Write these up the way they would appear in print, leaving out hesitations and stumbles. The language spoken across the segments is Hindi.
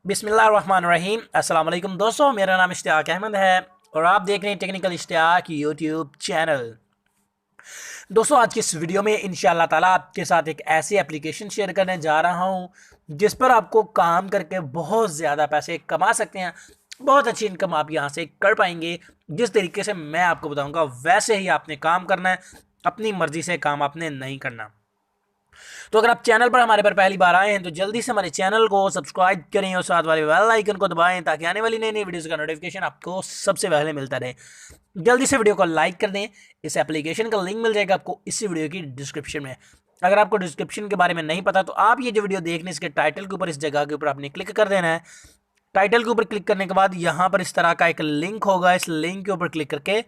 बिस्मिल्लाहिर्रहमानिर्रहीम। अस्सलाम वालेकुम दोस्तों, मेरा नाम इश्तियाक अहमद है और आप देख रहे हैं टेक्निकल इश्तियाक यूट्यूब चैनल। दोस्तों, आज की इस वीडियो में इंशाअल्लाह ताला आपके साथ एक ऐसी एप्लीकेशन शेयर करने जा रहा हूं जिस पर आपको काम करके बहुत ज़्यादा पैसे कमा सकते हैं। बहुत अच्छी इनकम आप यहां से कर पाएंगे। जिस तरीके से मैं आपको बताऊंगा वैसे ही आपने काम करना है, अपनी मर्जी से काम आपने नहीं करना। तो अगर आप चैनल पर हमारे पर पहली बार आए हैं तो जल्दी से हमारे चैनल को सब्सक्राइब करें और साथ वाले बेल आइकन को दबाएं ताकि आने वाली नई नई वीडियोस का नोटिफिकेशन आपको सबसे पहले मिलता रहे। जल्दी से वीडियो को लाइक कर दें। इस एप्लीकेशन का लिंक मिल जाएगा आपको इसी वीडियो की डिस्क्रिप्शन में। अगर आपको डिस्क्रिप्शन के बारे में नहीं पता तो आप ये जो वीडियो देख रहे हैं इसके टाइटल के ऊपर, इस जगह के ऊपर आपने क्लिक कर देना है। टाइटल के ऊपर क्लिक करने के बाद यहाँ पर इस तरह का एक लिंक होगा। इस लिंक के ऊपर क्लिक करके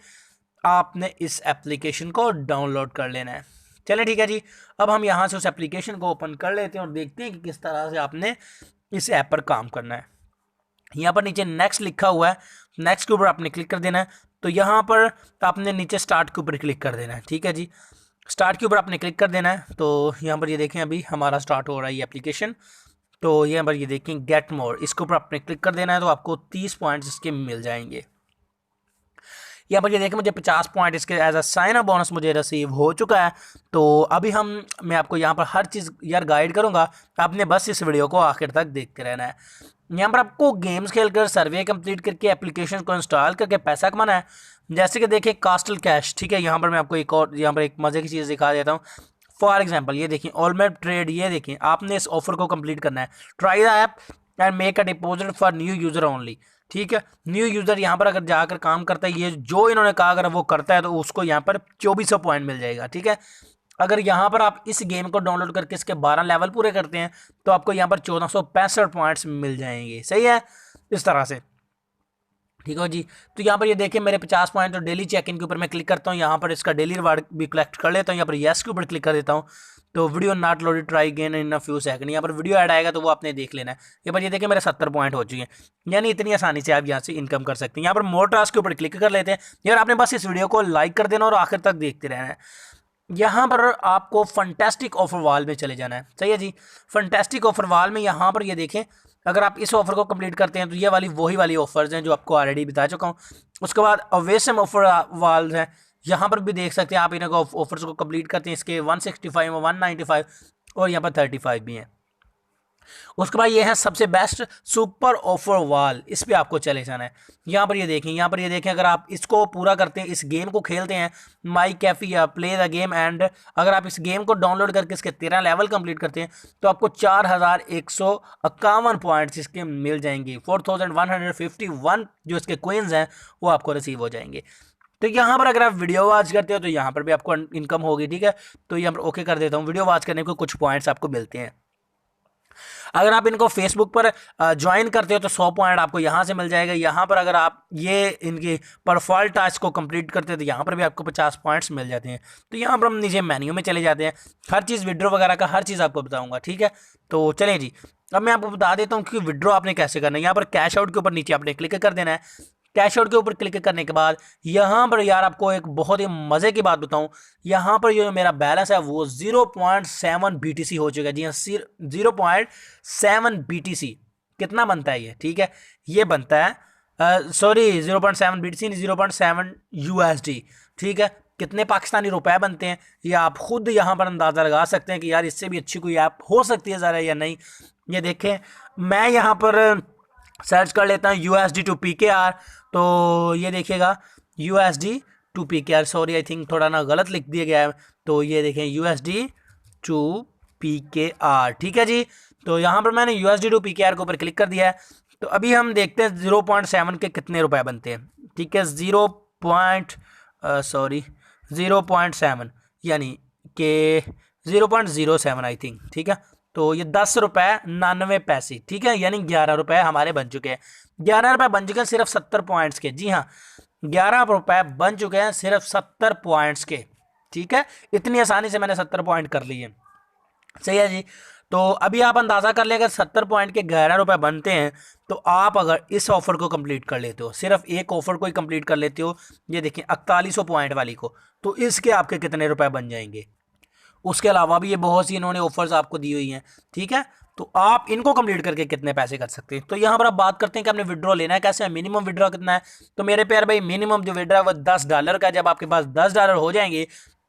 आपने इस एप्लीकेशन को डाउनलोड कर लेना है। चलें ठीक है जी, अब हम यहाँ से उस एप्लीकेशन को ओपन कर लेते हैं और देखते हैं कि किस तरह से आपने इस ऐप पर काम करना है। यहाँ पर नीचे नेक्स्ट लिखा हुआ है, नेक्स्ट के ऊपर आपने क्लिक कर देना है। तो यहाँ पर आपने नीचे स्टार्ट के ऊपर क्लिक कर देना है। ठीक है जी, स्टार्ट के ऊपर आपने क्लिक कर देना है। तो यहाँ पर ये देखें अभी हमारा स्टार्ट हो रहा है ये एप्लीकेशन। तो यहाँ पर ये देखें गेट मोर, इसके ऊपर आपने क्लिक कर देना है। तो आपको 30 पॉइंट्स इसके मिल जाएंगे। यहाँ पर ये देखें मुझे 50 पॉइंट इसके as a sign up bonus मुझे रिसीव हो चुका है। तो अभी मैं आपको यहाँ पर हर चीज़ यार गाइड करूँगा, आपने बस इस वीडियो को आखिर तक देखते रहना है। यहाँ पर आपको गेम्स खेलकर, सर्वे कंप्लीट करके, एप्लीकेशन को इंस्टॉल करके पैसा कमाना है। जैसे कि देखिए कास्टल कैश, ठीक है। यहाँ पर मैं आपको एक और यहाँ पर एक मज़े की चीज़ दिखा देता हूँ। फॉर एग्जाम्पल ये देखिए ऑलमेट ट्रेड, ये देखिए आपने इस ऑफर को कंप्लीट करना है। Try the app and make a deposit for new user only. ठीक है, न्यू यूज़र यहाँ पर अगर जाकर काम करता है, ये जो इन्होंने कहा अगर वो करता है तो उसको यहाँ पर 2400 पॉइंट मिल जाएगा। ठीक है, अगर यहाँ पर आप इस गेम को डाउनलोड करके इसके 12 लेवल पूरे करते हैं तो आपको यहाँ पर 1465 पॉइंट्स मिल जाएंगे। सही है, इस तरह से। ठीक है जी, तो यहाँ पर ये देखिए मेरे 50 पॉइंट। तो डेली चेक इन के ऊपर मैं क्लिक करता हूँ, यहाँ पर इसका डेली रिवार्ड भी कलेक्ट कर लेता हूँ। यहाँ पर येस के ऊपर क्लिक कर देता हूँ। तो video not loaded, try again in a few second. यहाँ पर वीडियो ऐड आएगा तो वो आपने देख लेना है। यहाँ पर ये देखिए मेरे 70 पॉइंट हो चुके हैं। यानी इतनी आसानी से आप यहाँ से इनकम कर सकते हैं। यहाँ पर मोर टास्क के ऊपर क्लिक कर लेते हैं। यार आपने बस इस वीडियो को लाइक कर देना और आखिर तक देखते रहना है। यहाँ पर आपको फंटेस्टिक ऑफर वाल में चले जाना है। सही है जी, फंटेस्टिक ऑफर वाल में यहाँ पर ये देखें अगर आप इस ऑफर को कंप्लीट करते हैं तो ये वही वाली ऑफर्स हैं जो आपको ऑलरेडी बता चुका हूँ। उसके बाद अवेसम ऑफर वाल्स हैं, यहाँ पर भी देख सकते हैं आप इन्हें ऑफर्स को कंप्लीट करते हैं। इसके 165 और 195 और यहाँ पर 35 भी हैं। उसके बाद ये है सबसे बेस्ट सुपर ऑफर वाल, इस पे आपको चले जाना है। यहाँ पर ये देखें अगर आप इसको पूरा करते हैं, इस गेम को खेलते हैं, माई कैफी या प्ले द गेम, एंड अगर आप इस गेम को डाउनलोड करके इसके 13 लेवल कंप्लीट करते हैं तो आपको 4151 पॉइंट्स इसके मिल जाएंगे। 4151 जो इसके क्वींस हैं वो आपको रिसीव हो जाएंगे। तो यहाँ पर अगर आप वीडियो वॉच करते हो तो यहाँ पर भी आपको इनकम होगी। ठीक है, तो यहाँ पर ओके कर देता हूँ। वीडियो वॉच करने को कुछ पॉइंट्स आपको मिलते हैं। अगर आप इनको फेसबुक पर ज्वाइन करते हो तो 100 पॉइंट आपको यहाँ से मिल जाएगा। यहाँ पर अगर आप ये इनकी प्रोफाइल टास्क को कंप्लीट करते हो तो यहाँ पर भी आपको 50 पॉइंट्स मिल जाते हैं। तो यहाँ पर हम नीचे मेन्यू में चले जाते हैं। हर चीज़ विड्रॉ वगैरह का हर चीज़ आपको बताऊँगा। ठीक है, तो चलें जी, अब मैं आपको बता देता हूँ कि विड्रॉ आपने कैसे करना है। यहाँ पर कैश आउट के ऊपर नीचे आपने क्लिक कर देना है। कैश आउट के ऊपर क्लिक करने के बाद यहाँ पर यार आपको एक बहुत ही मज़े की बात बताऊँ, यहाँ पर जो मेरा बैलेंस है वो 0.7 BTC हो चुका है। जी हाँ, 0.7 BTC कितना बनता है ये? ठीक है, ये बनता है सॉरी 0.7 BTC नहीं, 0.7 USD। ठीक है, कितने पाकिस्तानी रुपए बनते हैं ये आप खुद यहाँ पर अंदाज़ा लगा सकते हैं कि यार इससे भी अच्छी कोई ऐप हो सकती है ज़रा या नहीं। ये देखें मैं यहाँ पर सर्च कर लेता हूँ USD to PKR। तो ये देखिएगा USD to PKR, sorry I think थोड़ा ना गलत लिख दिया गया है। तो ये देखें USD to PKR। ठीक है जी, तो यहाँ पर मैंने USD to PKR के ऊपर क्लिक कर दिया है। तो अभी हम देखते हैं 0.7 के कितने रुपए बनते हैं। ठीक है, 0.7 यानी कि 0.07 आई थिंक। ठीक है, तो ये 10 रुपये 99 पैसे। ठीक है, यानी 11 रुपये हमारे बन चुके हैं। 11 रुपये बन चुके हैं सिर्फ 70 पॉइंट्स के। जी हाँ, 11 रुपये बन चुके हैं सिर्फ 70 पॉइंट्स के। ठीक है, इतनी आसानी से मैंने 70 पॉइंट कर लिए। सही है जी, तो अभी आप अंदाज़ा कर लें अगर 70 पॉइंट के 11 रुपये बनते हैं तो आप अगर इस ऑफ़र को कंप्लीट कर लेते हो, सिर्फ एक ऑफ़र को ही कंप्लीट कर लेते हो, ये देखिए 4100 पॉइंट वाली को, तो इसके आपके कितने रुपए बन जाएंगे। उसके अलावा भी ये बहुत सी इन्होंने ऑफर्स आपको दी हुई हैं। ठीक है, तो आप इनको कंप्लीट करके कितने पैसे कर सकते हैं। तो यहाँ पर आप बात करते हैं कि आपने विड्रॉ लेना है कैसे, मिनिमम विड्रॉ कितना है। तो मेरे प्यार भाई मिनिमम जो विड्रॉ है वो $10 का। जब आपके पास $10 हो जाएंगे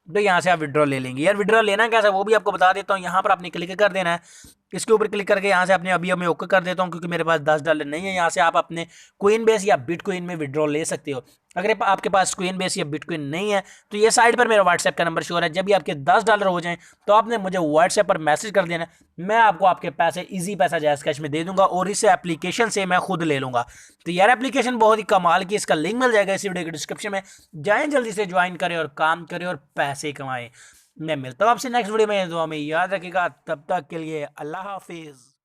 तो यहाँ से आप विड्रॉ ले लेंगे। यार विड्रॉ लेना कैसा वो भी आपको बता देता हूँ। यहाँ पर आपने क्लिक कर देना है, इसके ऊपर क्लिक करके यहाँ से अपने अभी मैं ओके कर देता हूँ क्योंकि मेरे पास $10 नहीं है। यहाँ से आप अपने कोइन बेस या बिटकॉइन में विड्रॉ ले सकते हो। अगर आपके पास कोइन बेस या बिटकॉइन नहीं है तो ये साइड पर मेरा व्हाट्सएप का नंबर शो हो रहा है। जब भी आपके $10 हो जाएं तो आपने मुझे व्हाट्सएप पर मैसेज कर देना, मैं आपको आपके पैसे इजी पैसा जायज़ कैश में दे दूंगा और इस एप्लीकेशन से मैं खुद ले लूंगा। तो यार एप्लीकेशन बहुत ही कमाल की, इसका लिंक मिल जाएगा इसी वीडियो के डिस्क्रिप्शन में। जाएं जल्दी से ज्वाइन करें और काम करें और पैसे कमाएं। मैं मिलता हूँ आपसे नेक्स्ट वीडियो में, दुआ में याद रखिएगा। तब तक के लिए अल्लाह हाफिज़।